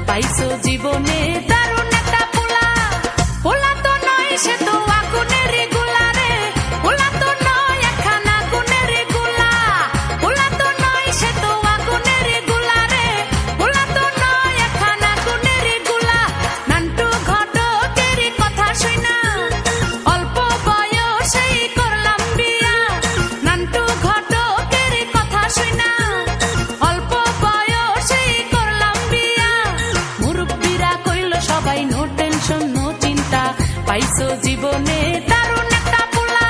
পাইছো জীবনে দারুণ একটা পোলা, পোলা তো নয় সে তো আগুনের গোলা রে, পোলা তো নয় একখানা গুণের গোলা, পোলা তো নয় সে তো আগুনের গোলা রে, পোলা তো নয় একখানা গুণের গোলা। নান্টু ঘটকের কথা শুনা অল্প বয়সেই করলাম বিয়া, নান্টু ঘটকের কথা শুনা অল্প বয়সেই করলাম বিয়া। মুরব্বীরা কইল সবাই নো টেনশন নো চিন্তা, পাইছো জীবনে দারুণ একটা পোলা,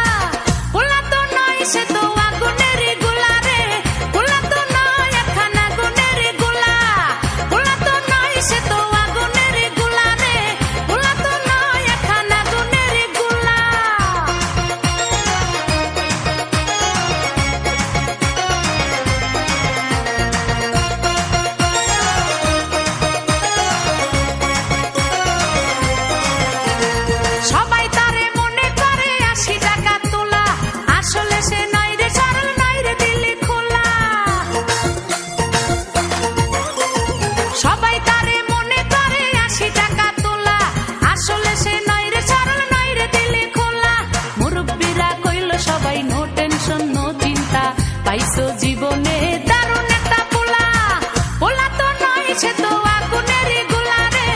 পোলা তো নয় সে তো আগুনের গোলা রে, পোলা তো নয় একখানা গুণের গোলা, পোলা তো নয় সে তো আগুনের গোলা রে, পোলা তো নয় একখানা গুণের গোলা। সবাই তারে মনে করে 80 টাকা তোলা, আসলে সে নয় রে সরল নয় রে দিলে খোলা। সবাই তারে মনে করে 80 টাকা তোলা, আসলে সে নয় রে সরল নয় রে দিলে খোলা। মুরব্বীরা কইল সবাই নো টেনশন নো চিন্তা, পাইছো জীবনে দারুণ একটা পোলা, পোলা তো নয় সে তো আগুনের গোলা রে,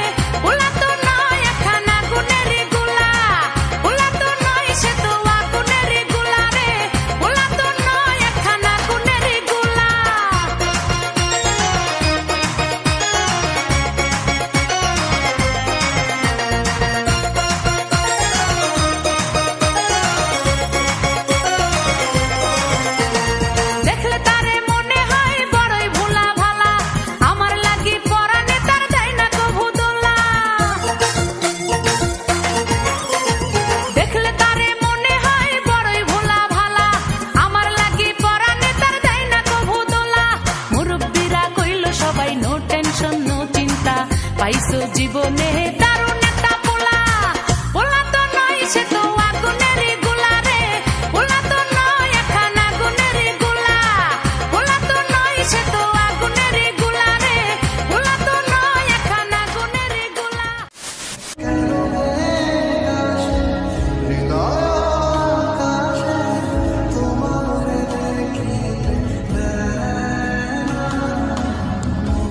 পোলা তো নয় একখানা গুণের গোলা, পোলা তো নয় সে তো আগুনের গোলা রে, পোলা তো নয় একখানা গুণের গোলা। দেখলে তারে মনে হয় বড়ই ভোলা ভালা, আমার লাগি পরানে তার দেয় না কভু দোলা। দেখলে তারে মনে হয় বড়ই ভোলা ভালা, আমার লাগি পরানে তার দেয় না কভু দোলা। মুরব্বীরা কইল সবাই নো টেনশন নো চিন্তা, পাইছো জীবনে দারুণ একটা পোলা, পোলা তো নয় সে তো